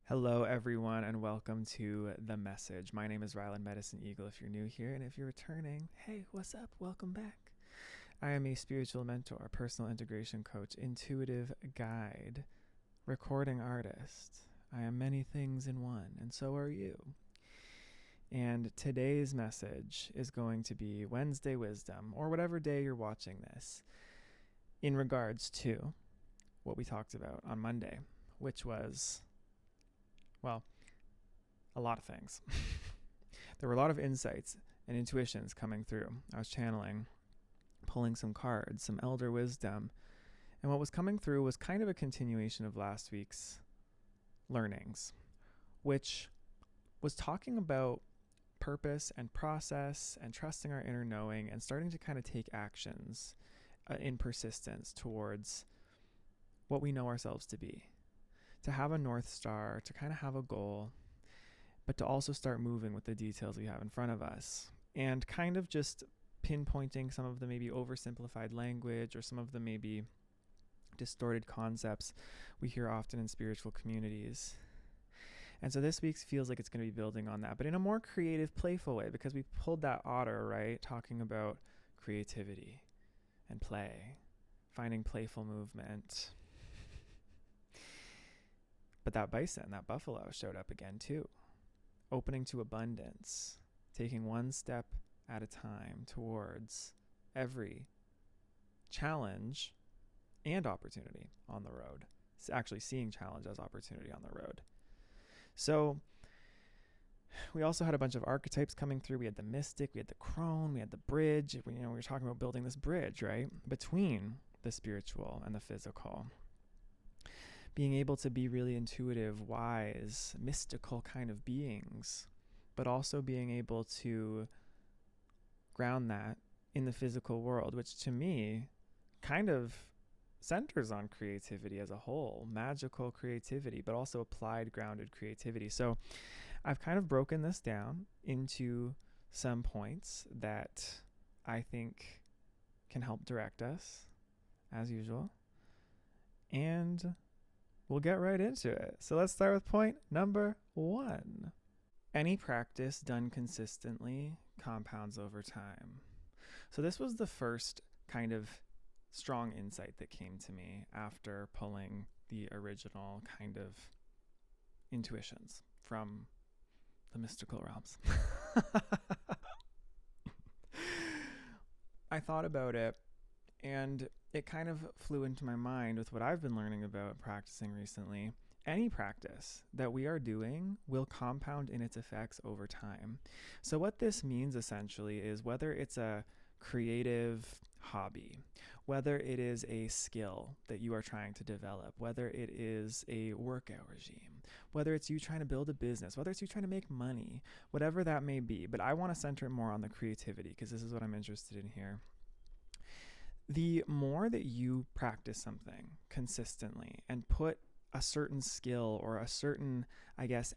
Hello, everyone, and welcome to The Message. My name is Ryland Medicine Eagle if you're new here, and if you're returning, hey, what's up? Welcome back. I am a spiritual mentor, personal integration coach, intuitive guide, recording artist. I am many things in one, and so are you. And today's message is going to be Wednesday Wisdom, or whatever day you're watching this, in regards to what we talked about on Monday, which was, well, a lot of things. There were a lot of insights and intuitions coming through. I was channeling, pulling some cards, some elder wisdom. And what was coming through was kind of a continuation of last week's learnings, which was talking about purpose and process and trusting our inner knowing and starting to kind of take actions in persistence towards what we know ourselves to be. To have a North Star, to kind of have a goal, but to also start moving with the details we have in front of us, and kind of just pinpointing some of the maybe oversimplified language or some of the maybe distorted concepts we hear often in spiritual communities. And so this week feels like it's going to be building on that, but in a more creative, playful way, because we pulled that otter, right? Talking about creativity and play, finding playful movement. But that bison, that buffalo showed up again too. Opening to abundance, taking one step at a time towards every challenge and opportunity on the road. It's actually seeing challenge as opportunity on the road. So we also had a bunch of archetypes coming through. We had the mystic, we had the crone, we had the bridge. We were talking about building this bridge, right? Between the spiritual and the physical. Being able to be really intuitive, wise, mystical kind of beings, but also being able to ground that in the physical world, which to me kind of centers on creativity as a whole, magical creativity, but also applied, grounded creativity. So I've kind of broken this down into some points that I think can help direct us, as usual. And we'll get right into it. So let's start with point number 1. Any practice done consistently compounds over time. So this was the first kind of strong insight that came to me after pulling the original kind of intuitions from the mystical realms. I thought about it, and it kind of flew into my mind with what I've been learning about practicing recently. Any practice that we are doing will compound in its effects over time. So what this means essentially is whether it's a creative hobby, whether it is a skill that you are trying to develop, whether it is a workout regime, whether it's you trying to build a business, whether it's you trying to make money, whatever that may be. But I want to center it more on the creativity because this is what I'm interested in here. The more that you practice something consistently and put a certain skill or a certain,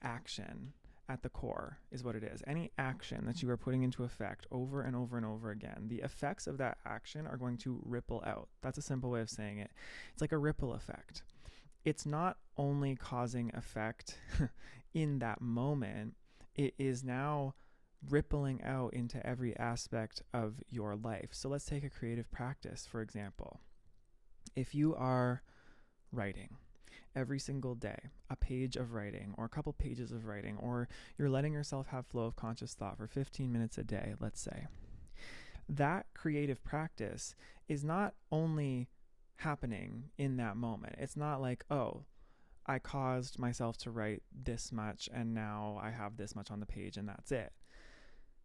action at the core is what it is. Any action that you are putting into effect over and over and over again, the effects of that action are going to ripple out. That's a simple way of saying it. It's like a ripple effect. It's not only causing effect in that moment, it is now rippling out into every aspect of your life. So let's take a creative practice, for example. If you are writing every single day, a page of writing or a couple pages of writing, or you're letting yourself have flow of conscious thought for 15 minutes a day, let's say, that creative practice is not only happening in that moment. It's not like, oh, I caused myself to write this much and now I have this much on the page and that's it.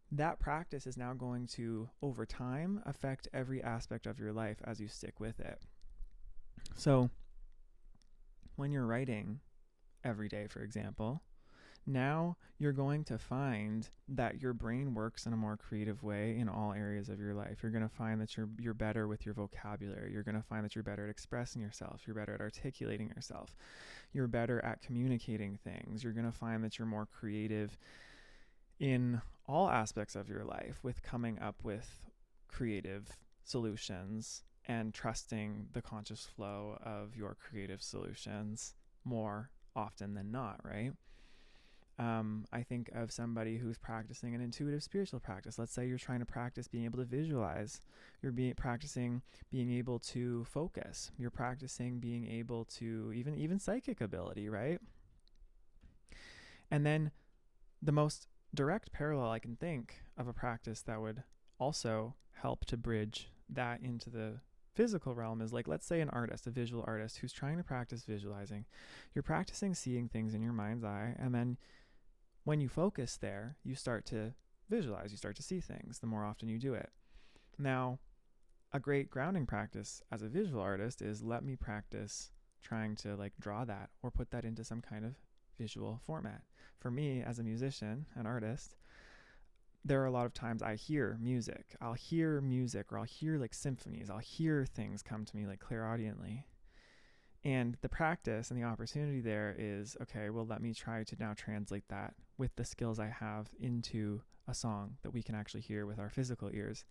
That practice is now going to, over time, affect every aspect of your life as you stick with it. So when you're writing every day, for example, now you're going to find that your brain works in a more creative way in all areas of your life. You're going to find that you're better with your vocabulary. You're going to find that you're better at expressing yourself. You're better at articulating yourself. You're better at communicating things. You're going to find that you're more creative in all aspects of your life with coming up with creative solutions and trusting the conscious flow of your creative solutions more often than not, right? I think of somebody who's practicing an intuitive spiritual practice. Let's say you're trying to practice being able to visualize. You're practicing being able to focus. You're practicing being able to even psychic ability, right? And then the most direct parallel I can think of a practice that would also help to bridge that into the physical realm is like, let's say an artist, a visual artist who's trying to practice visualizing. You're practicing seeing things in your mind's eye, and then when you focus there, you start to visualize, you start to see things the more often you do it. Now, a great grounding practice as a visual artist is let me practice trying to like draw that or put that into some kind of visual format. For me, as a musician, an artist, there are a lot of times I hear music. I'll hear music, or I'll hear like symphonies. I'll hear things come to me like clairaudiently. And the practice and the opportunity there is, okay, well, let me try to now translate that with the skills I have into a song that we can actually hear with our physical ears.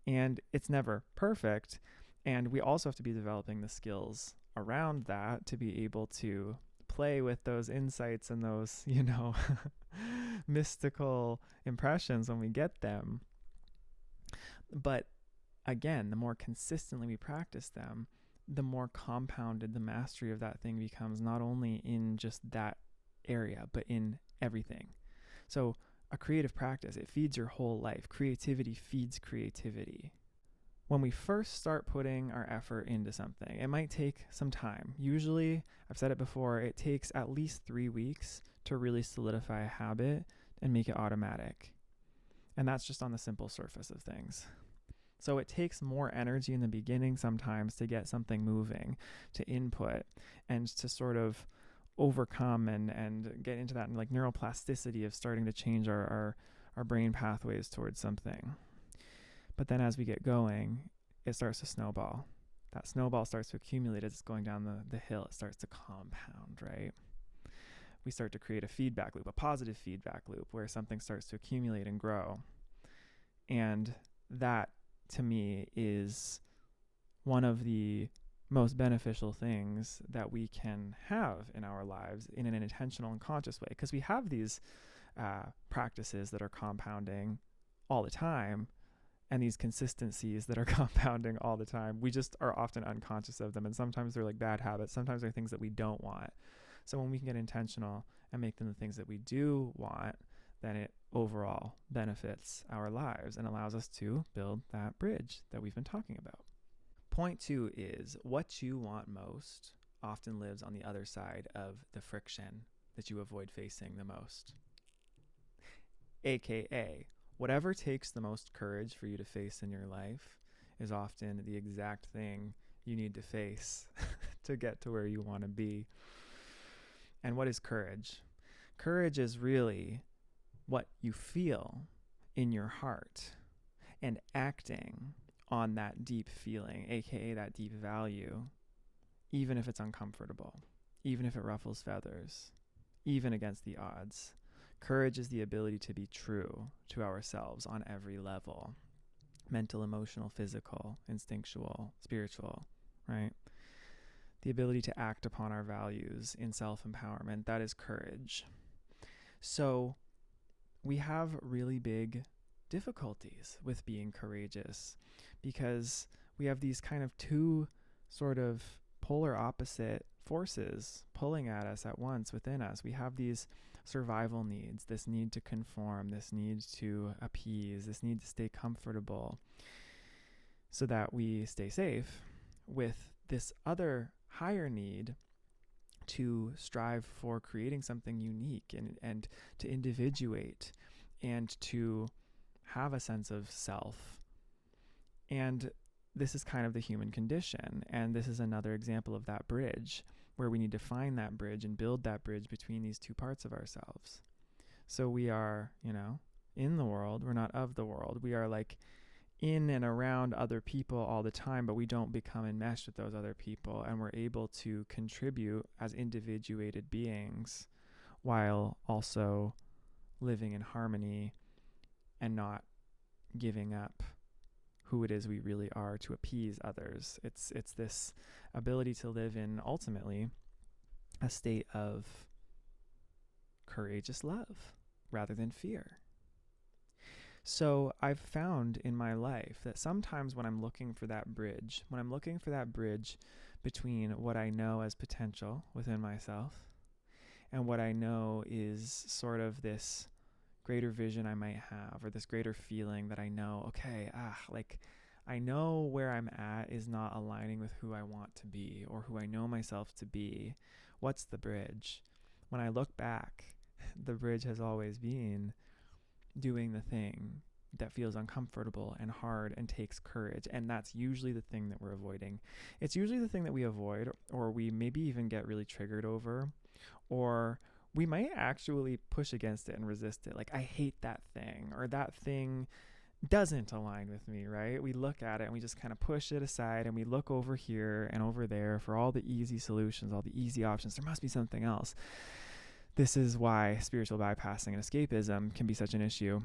And it's never perfect. And we also have to be developing the skills around that to be able to play with those insights and those, mystical impressions when we get them. But again, the more consistently we practice them, the more compounded the mastery of that thing becomes, not only in just that area, but in everything. So a creative practice, it feeds your whole life. Creativity feeds creativity. When we first start putting our effort into something, it might take some time. Usually, I've said it before, it takes at least 3 weeks to really solidify a habit and make it automatic. And that's just on the simple surface of things. So it takes more energy in the beginning sometimes to get something moving, to input, and to sort of overcome and get into that like neuroplasticity of starting to change our brain pathways towards something. But then as we get going, it starts to snowball. That snowball starts to accumulate as it's going down the hill. It starts to compound, right? We start to create a feedback loop, a positive feedback loop, where something starts to accumulate and grow. And that, to me, is one of the most beneficial things that we can have in our lives in an intentional and conscious way, because we have these practices that are compounding all the time, and these consistencies that are compounding all the time. We just are often unconscious of them, and sometimes they're like bad habits. Sometimes they're things that we don't want. So when we can get intentional and make them the things that we do want, then it overall benefits our lives and allows us to build that bridge that we've been talking about. Point 2 is what you want most often lives on the other side of the friction that you avoid facing the most. AKA, whatever takes the most courage for you to face in your life is often the exact thing you need to face to get to where you want to be. And what is courage? Courage is really what you feel in your heart and acting on that deep feeling, aka that deep value, even if it's uncomfortable, even if it ruffles feathers, even against the odds. Courage is the ability to be true to ourselves on every level: mental, emotional, physical, instinctual, spiritual, right? The ability to act upon our values in self-empowerment, that is courage. So we have really big difficulties with being courageous because we have these kind of two sort of polar opposite forces pulling at us at once within us. We have these survival needs, this need to conform, this need to appease, this need to stay comfortable so that we stay safe, with this other higher need to strive for creating something unique and to individuate and to have a sense of self. And this is kind of the human condition. And this is another example of that bridge, where we need to find that bridge and build that bridge between these two parts of ourselves. So we are, in the world. We're not of the world. We are like in and around other people all the time, but we don't become enmeshed with those other people. And we're able to contribute as individuated beings while also living in harmony and not giving up who it is we really are to appease others. It's this ability to live in, ultimately, a state of courageous love rather than fear. So I've found in my life that sometimes when I'm looking for that bridge, between what I know as potential within myself and what I know is sort of this greater vision I might have, or this greater feeling that I know, okay, I know where I'm at is not aligning with who I want to be or who I know myself to be. What's the bridge? When I look back, the bridge has always been doing the thing that feels uncomfortable and hard and takes courage. And that's usually the thing that we're avoiding. It's usually the thing that we avoid, or we maybe even get really triggered over, or we might actually push against it and resist it. Like, I hate that thing, or that thing doesn't align with me, right? We look at it and we just kind of push it aside, and we look over here and over there for all the easy solutions, all the easy options. There must be something else. This is why spiritual bypassing and escapism can be such an issue,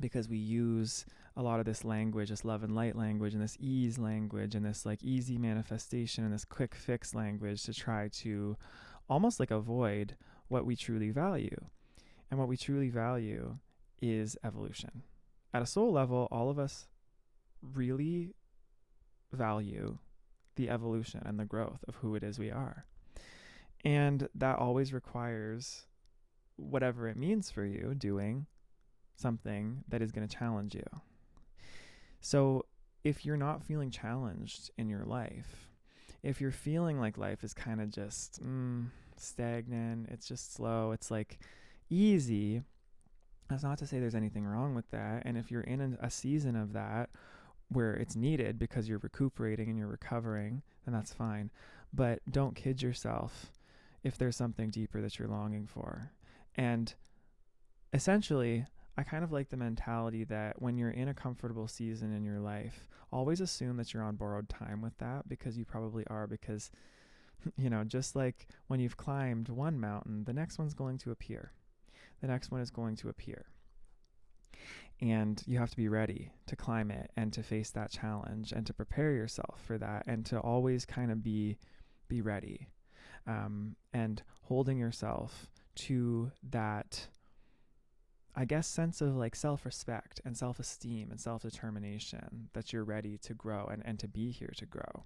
because we use a lot of this language, this love and light language, and this ease language, and this like easy manifestation and this quick fix language to try to almost like avoid what we truly value. And what we truly value is evolution. At a soul level, all of us really value the evolution and the growth of who it is we are. And that always requires, whatever it means for you, doing something that is going to challenge you. So if you're not feeling challenged in your life, if you're feeling like life is kind of just stagnant, it's just slow, it's like easy, that's not to say there's anything wrong with that. And if you're in a season of that where it's needed because you're recuperating and you're recovering, then that's fine. But don't kid yourself if there's something deeper that you're longing for. And essentially, I kind of like the mentality that when you're in a comfortable season in your life, always assume that you're on borrowed time with that, because you probably are, because, just like when you've climbed one mountain, the next one's going to appear. The next one is going to appear. And you have to be ready to climb it and to face that challenge and to prepare yourself for that and to always kind of be ready. And holding yourself to that, I guess, sense of like self-respect and self-esteem and self-determination that you're ready to grow and to be here to grow.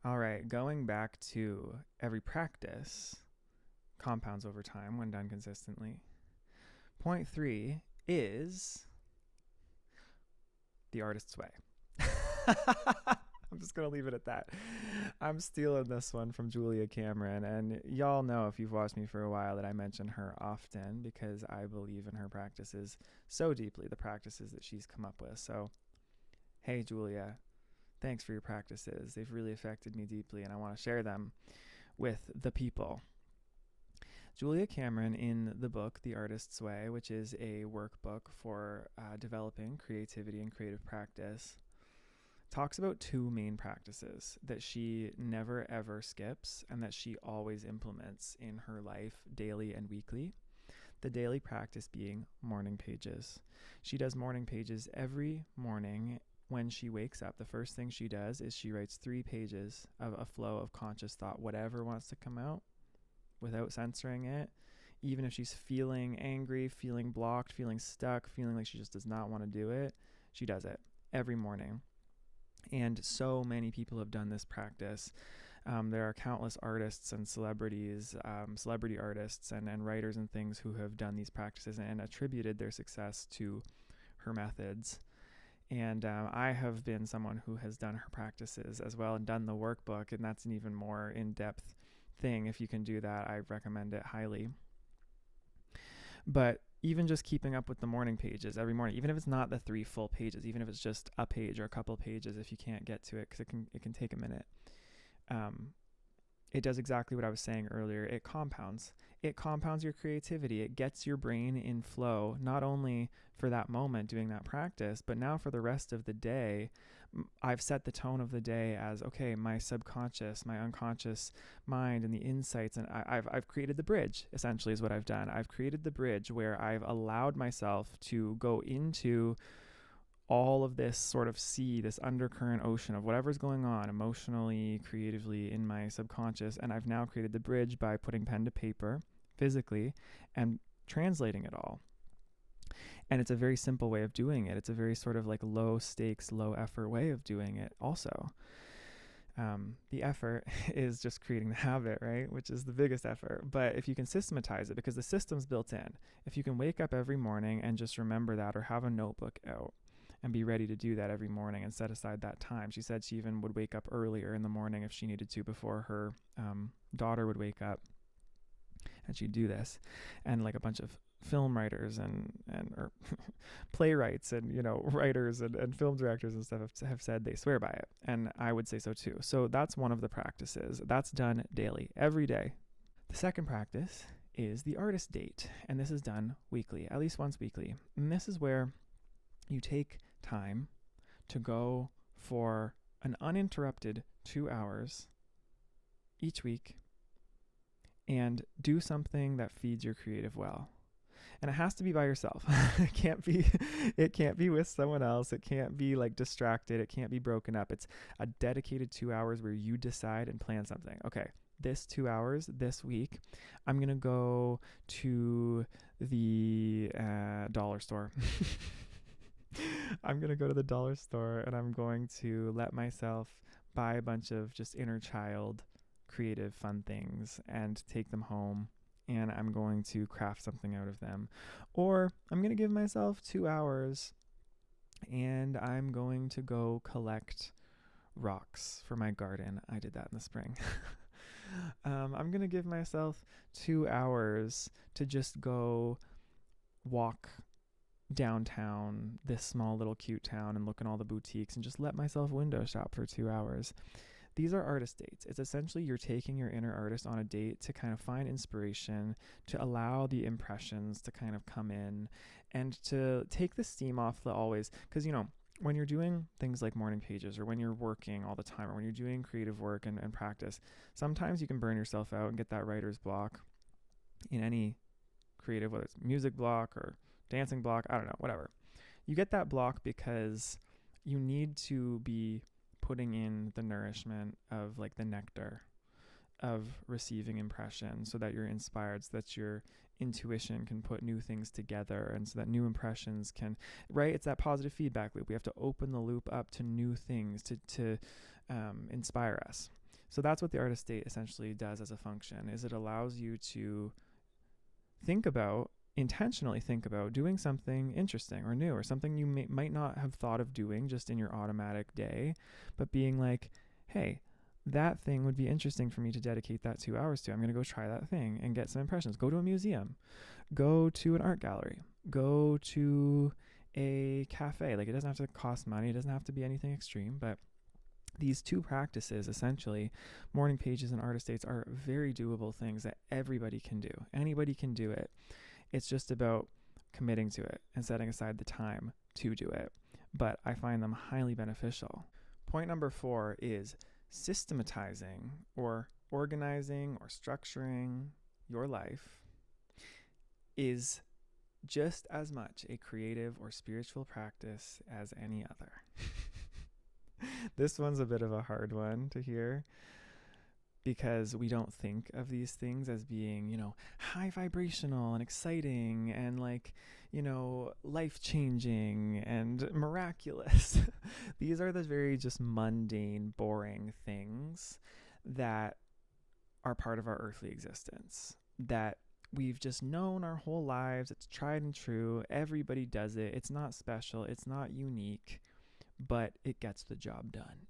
All right, going back to every practice compounds over time when done consistently. Point 3 is the artist's way. I'm just going to leave it at that. I'm stealing this one from Julia Cameron, and y'all know, if you've watched me for a while, that I mention her often because I believe in her practices so deeply, the practices that she's come up with. So, hey, Julia, thanks for your practices. They've really affected me deeply, and I want to share them with the people. Julia Cameron, in the book The Artist's Way, which is a workbook for developing creativity and creative practice, talks about 2 main practices that she never ever skips and that she always implements in her life daily and weekly. The daily practice being morning pages. She does morning pages every morning when she wakes up. The first thing she does is she writes 3 pages of a flow of conscious thought, whatever wants to come out, without censoring it. Even if she's feeling angry, feeling blocked, feeling stuck, feeling like she just does not want to do it, she does it every morning. And so many people have done this practice. There are countless artists and celebrities, celebrity artists and writers and things who have done these practices and attributed their success to her methods. And I have been someone who has done her practices as well and done the workbook, and that's an even more in-depth thing. If you can do that, I recommend it highly. But even just keeping up with the morning pages every morning, even if it's not the 3 full pages, even if it's just a page or a couple pages, if you can't get to it, because it can take a minute, it does exactly what I was saying earlier. It compounds your creativity. It gets your brain in flow, not only for that moment doing that practice, but now for the rest of the day. I've set the tone of the day as, okay, my subconscious, my unconscious mind and the insights, and I've created the bridge, essentially, is what I've done. I've created the bridge where I've allowed myself to go into all of this sort of sea, this undercurrent ocean of whatever's going on emotionally, creatively in my subconscious. And I've now created the bridge by putting pen to paper physically and translating it all. And it's a very simple way of doing it. It's a very sort of like low stakes, low effort way of doing it also. The effort is just creating the habit, right? Which is the biggest effort. But if you can systematize it, because the system's built in, if you can wake up every morning and just remember that, or have a notebook out and be ready to do that every morning and set aside that time. She said she even would wake up earlier in the morning if she needed to before her daughter would wake up. And she'd do this. And like a bunch of film writers and or playwrights and, you know, writers and film directors and stuff have said they swear by it. And I would say so too. So that's one of the practices. That's done daily, every day. The second practice is the artist date. And this is done weekly, at least once weekly. And this is where you take time to go for an uninterrupted 2 hours each week and do something that feeds your creative well. And it has to be by yourself. It can't be with someone else. It can't be like distracted. It can't be broken up. It's a dedicated 2 hours where you decide and plan something. Okay, this 2 hours this week, I'm going to go to the dollar store. I'm going to go to the dollar store and I'm going to let myself buy a bunch of just inner child creative fun things and take them home, and I'm going to craft something out of them. Or I'm going to give myself 2 hours and I'm going to go collect rocks for my garden. I did that in the spring. I'm going to give myself 2 hours to just go walk downtown, this small little cute town, and look at all the boutiques and just let myself window shop for 2 hours. These are artist dates. It's essentially you're taking your inner artist on a date to kind of find inspiration, to allow the impressions to kind of come in, and to take the steam off the always. Because, you know, when you're doing things like morning pages, or when you're working all the time, or when you're doing creative work and practice, sometimes you can burn yourself out and get that writer's block in any creative, whether it's music block or dancing block, I don't know, whatever. You get that block because you need to be putting in the nourishment of like the nectar of receiving impression, so that you're inspired, so that your intuition can put new things together, and so that new impressions can, right? It's that positive feedback loop. We have to open the loop up to new things to inspire us. So that's what the artist date essentially does as a function, is it allows you to intentionally think about doing something interesting or new, or something you might not have thought of doing just in your automatic day, but being like, hey, that thing would be interesting for me to dedicate that 2 hours to. I'm going to go try that thing and get some impressions. Go to a museum, go to an art gallery, go to a cafe. Like, it doesn't have to cost money. It doesn't have to be anything extreme, but these two practices, essentially, morning pages and artist dates, are very doable things that everybody can do. Anybody can do it. It's just about committing to it and setting aside the time to do it. But I find them highly beneficial. Point number 4 is systematizing or organizing or structuring your life is just as much a creative or spiritual practice as any other. This one's a bit of a hard one to hear, because we don't think of these things as being, you know, high vibrational and exciting and like, you know, life-changing and miraculous. These are the very just mundane, boring things that are part of our earthly existence, that we've just known our whole lives. It's tried and true. Everybody does it. It's not special. It's not unique, but it gets the job done.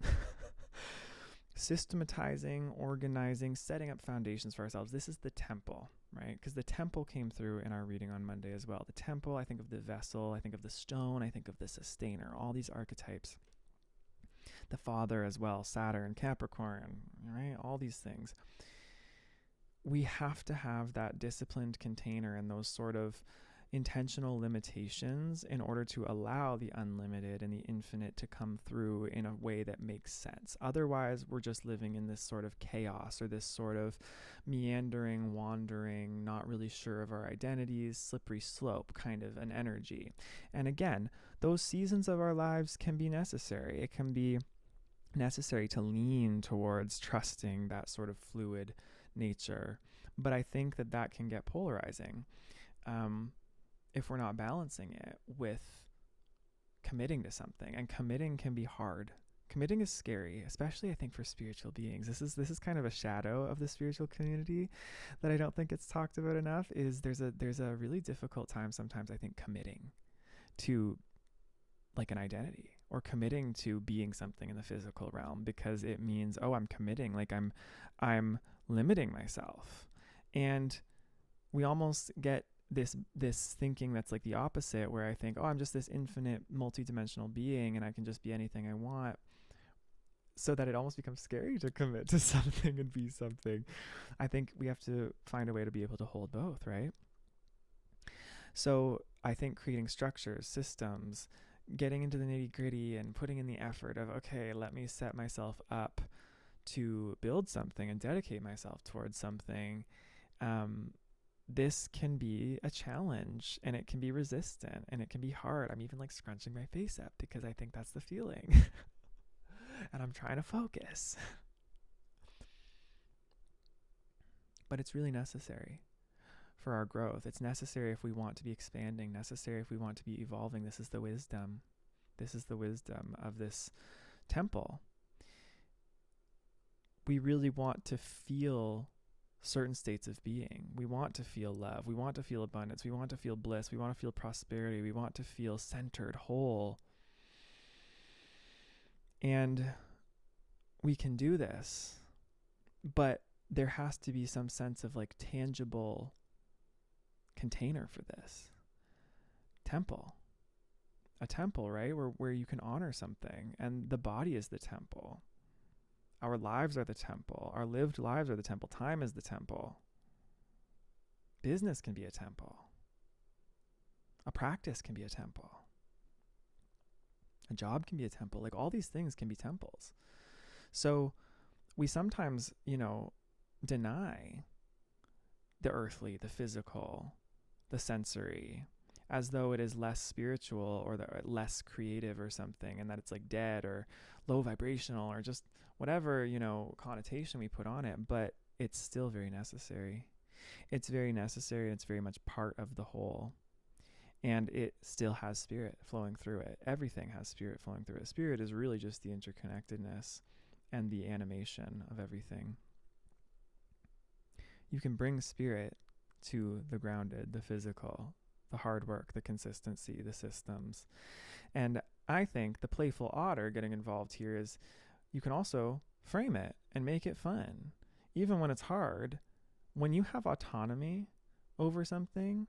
Systematizing, organizing, setting up foundations for ourselves. This is the temple, right? Because the temple came through in our reading on Monday as well. The temple, I think of the vessel, I think of the stone, I think of the sustainer, all these archetypes. The father as well, Saturn, Capricorn, right? All these things. We have to have that disciplined container and those sort of intentional limitations in order to allow the unlimited and the infinite to come through in a way that makes sense. Otherwise, we're just living in this sort of chaos, or this sort of meandering, wandering, not really sure of our identities, slippery slope kind of an energy. And again, those seasons of our lives can be necessary. It can be necessary to lean towards trusting that sort of fluid nature. But I think that can get polarizing if we're not balancing it with committing to something. And committing can be hard. Committing is scary, especially I think for spiritual beings. This is kind of a shadow of the spiritual community that I don't think it's talked about enough. Is there's a really difficult time sometimes, I think, committing to like an identity, or committing to being something in the physical realm, because it means, oh, I'm committing, like I'm limiting myself. And we almost get this thinking that's like the opposite, where I think, oh, I'm just this infinite multidimensional being and I can just be anything I want, so that it almost becomes scary to commit to something and be something. I think we have to find a way to be able to hold both, right? So I think creating structures, systems, getting into the nitty-gritty and putting in the effort of, okay, let me set myself up to build something and dedicate myself towards something. This can be a challenge, and it can be resistant, and it can be hard. I'm even like scrunching my face up because I think that's the feeling. And I'm trying to focus. But it's really necessary for our growth. It's necessary if we want to be expanding, necessary if we want to be evolving. This is the wisdom. This is the wisdom of this temple. We really want to feel certain states of being. We want to feel love. We want to feel abundance. We want to feel bliss. We want to feel prosperity. We want to feel centered, whole. And we can do this, but there has to be some sense of like tangible container for this. Temple. A temple, right? Where you can honor something, and the body is the temple. Our lives are the temple. Our lived lives are the temple. Time is the temple. Business can be a temple. A practice can be a temple. A job can be a temple. Like, all these things can be temples. So we sometimes, deny the earthly, the physical, the sensory, as though it is less spiritual or less creative or something, and that it's like dead or low vibrational or just whatever, connotation we put on it. But it's still very necessary. It's very necessary, and it's very much part of the whole. And it still has spirit flowing through it. Everything has spirit flowing through it. Spirit is really just the interconnectedness and the animation of everything. You can bring spirit to the grounded, the physical, the hard work, the consistency, the systems. And I think the playful otter getting involved here is you can also frame it and make it fun. Even when it's hard, when you have autonomy over something,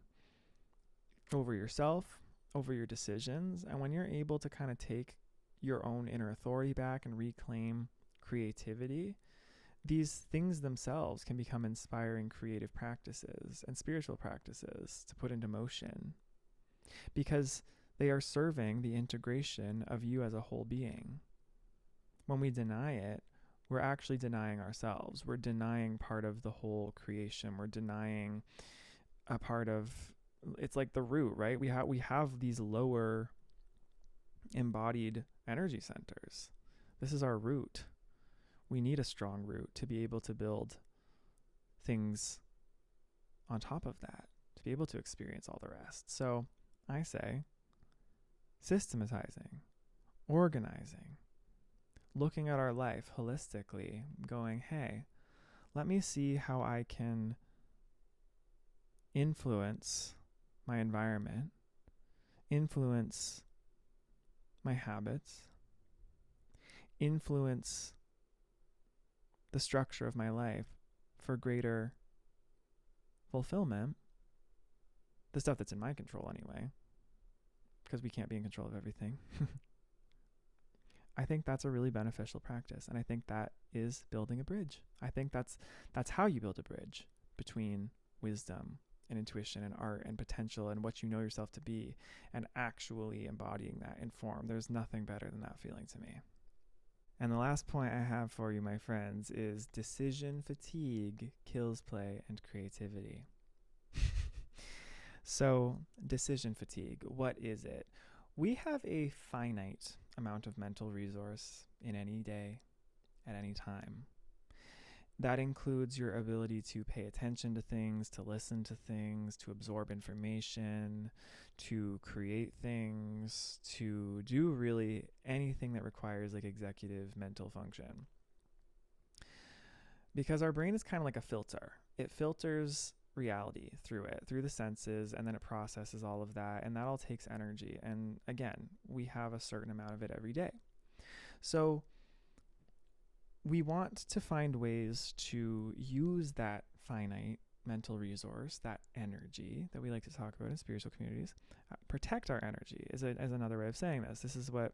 over yourself, over your decisions, and when you're able to kind of take your own inner authority back and reclaim creativity, these things themselves can become inspiring creative practices and spiritual practices to put into motion, because they are serving the integration of you as a whole being. When we deny it, we're actually denying ourselves. We're denying part of the whole creation. We're denying a part of, it's like the root, right? We have these lower embodied energy centers. This is our root. We need a strong root to be able to build things on top of that, to be able to experience all the rest. So I say systematizing, organizing, looking at our life holistically, going, hey, let me see how I can influence my environment, influence my habits, influence the structure of my life for greater fulfillment. The stuff that's in my control anyway, because we can't be in control of everything. I think that's a really beneficial practice, and I think that is building a bridge. I think that's how you build a bridge between wisdom and intuition and art and potential and what you know yourself to be, and actually embodying that in form. There's nothing better than that feeling to me. And the last point I have for you, my friends, is decision fatigue kills play and creativity. So, decision fatigue, what is it? We have a finite amount of mental resource in any day, at any time. That includes your ability to pay attention to things, to listen to things, to absorb information, to create things, to do really anything that requires like executive mental function. Because our brain is kind of like a filter. It filters reality through it, through the senses, and then it processes all of that, and that all takes energy. And again, we have a certain amount of it every day. So we want to find ways to use that finite mental resource, that energy that we like to talk about in spiritual communities, protect our energy is another way of saying this. This is what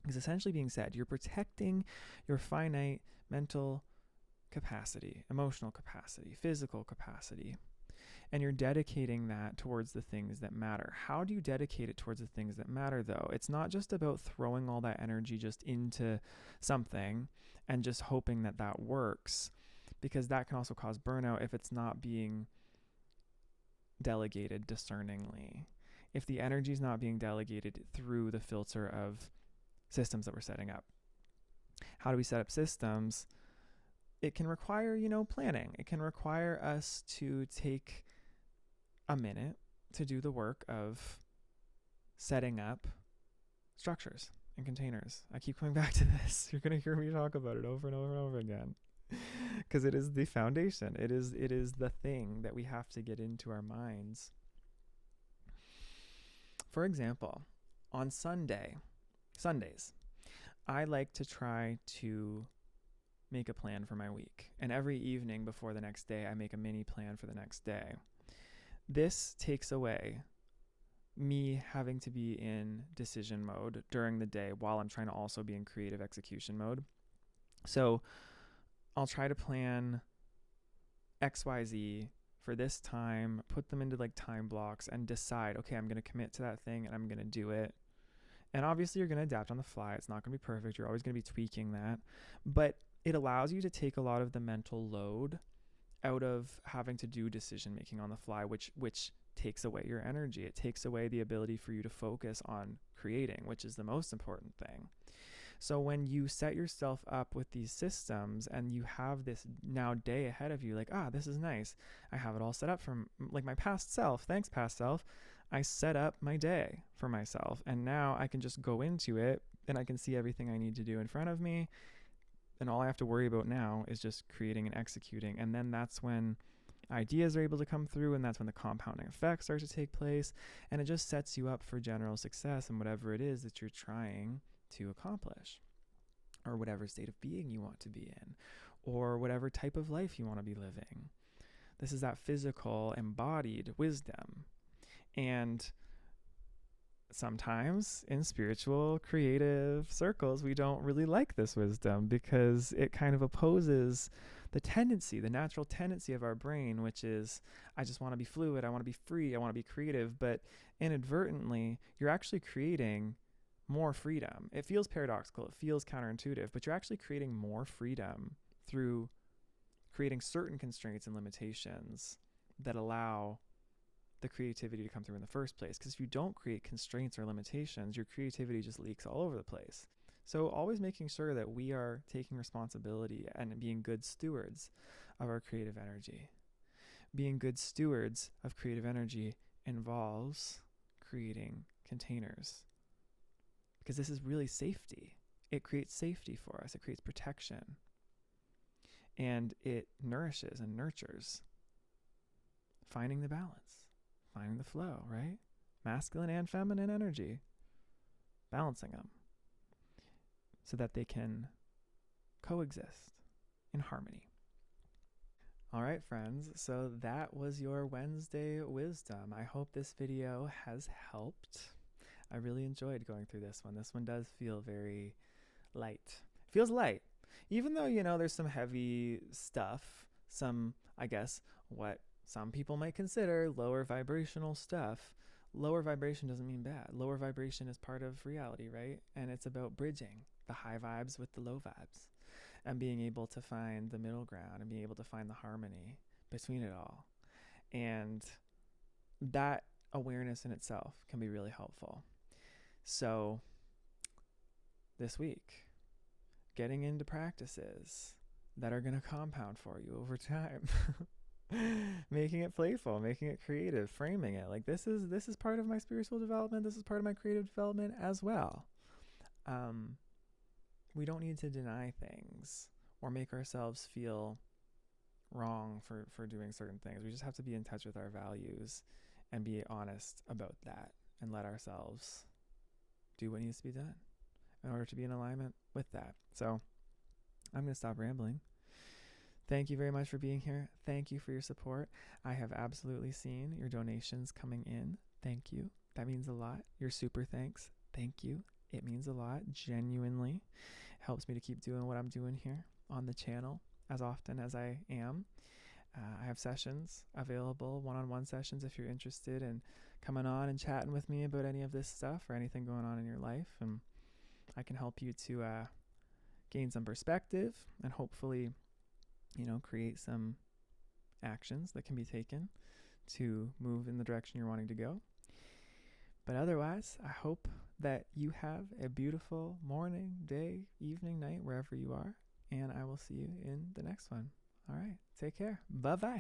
is essentially being said. You're protecting your finite mental capacity, emotional capacity, physical capacity, and you're dedicating that towards the things that matter. How do you dedicate it towards the things that matter, though? It's not just about throwing all that energy just into something and just hoping that that works, because that can also cause burnout if it's not being delegated discerningly. If the energy is not being delegated through the filter of systems that we're setting up. How do we set up systems? It can require, planning. It can require us to take a minute to do the work of setting up structures and containers. I keep coming back to this. You're going to hear me talk about it over and over and over again because it is the foundation. It is the thing that we have to get into our minds. For example, on Sundays, I like to try to make a plan for my week. And every evening before the next day, I make a mini plan for the next day. This takes away me having to be in decision mode during the day while I'm trying to also be in creative execution mode. So I'll try to plan XYZ for this time, put them into like time blocks and decide, okay, I'm going to commit to that thing and I'm going to do it. And obviously you're going to adapt on the fly. It's not going to be perfect. You're always going to be tweaking that. But it allows you to take a lot of the mental load out of having to do decision making on the fly, which takes away your energy. It takes away the ability for you to focus on creating, which is the most important thing. So when you set yourself up with these systems and you have this now day ahead of you, like, this is nice. I have it all set up from like my past self. Thanks, past self. I set up my day for myself, and now I can just go into it and I can see everything I need to do in front of me. And all I have to worry about now is just creating and executing. And then that's when ideas are able to come through, and that's when the compounding effects start to take place. And it just sets you up for general success in whatever it is that you're trying to accomplish, or whatever state of being you want to be in, or whatever type of life you want to be living. This is that physical, embodied wisdom. And sometimes in spiritual, creative circles, we don't really like this wisdom because it kind of opposes the natural tendency of our brain, which is, I just want to be fluid, I want to be free, I want to be creative. But inadvertently, you're actually creating more freedom. It feels paradoxical, it feels counterintuitive, but you're actually creating more freedom through creating certain constraints and limitations that allow the creativity to come through in the first place. Because if you don't create constraints or limitations, your creativity just leaks all over the place. So always making sure that we are taking responsibility and being good stewards of our creative energy. Being good stewards of creative energy involves creating containers, because this is really safety. It creates safety for us. It creates protection. And it nourishes and nurtures finding the balance. Finding the flow, right? Masculine and feminine energy. Balancing them so that they can coexist in harmony. All right, friends. So that was your Wednesday wisdom. I hope this video has helped. I really enjoyed going through this one. This one does feel very light. It feels light. Even though, there's some heavy stuff, some, I guess, what some people might consider lower vibrational stuff. Lower vibration doesn't mean bad. Lower vibration is part of reality, right? And it's about bridging the high vibes with the low vibes and being able to find the middle ground and being able to find the harmony between it all. And that awareness in itself can be really helpful. So this week, getting into practices that are going to compound for you over time. Making it playful, making it creative, framing it like this is part of my spiritual development. This is part of my creative development as well. We don't need to deny things or make ourselves feel wrong for doing certain things. We just have to be in touch with our values and be honest about that and let ourselves do what needs to be done in order to be in alignment with that. So I'm going to stop rambling. Thank you very much for being here. Thank you for your support. I have absolutely seen your donations coming in. Thank you. That means a lot. Your super thanks. Thank you. It means a lot. Genuinely helps me to keep doing what I'm doing here on the channel as often as I am. I have sessions available, one-on-one sessions if you're interested in coming on and chatting with me about any of this stuff or anything going on in your life. And I can help you to gain some perspective and hopefully create some actions that can be taken to move in the direction you're wanting to go. But otherwise, I hope that you have a beautiful morning, day, evening, night, wherever you are. And I will see you in the next one. All right. Take care. Bye-bye.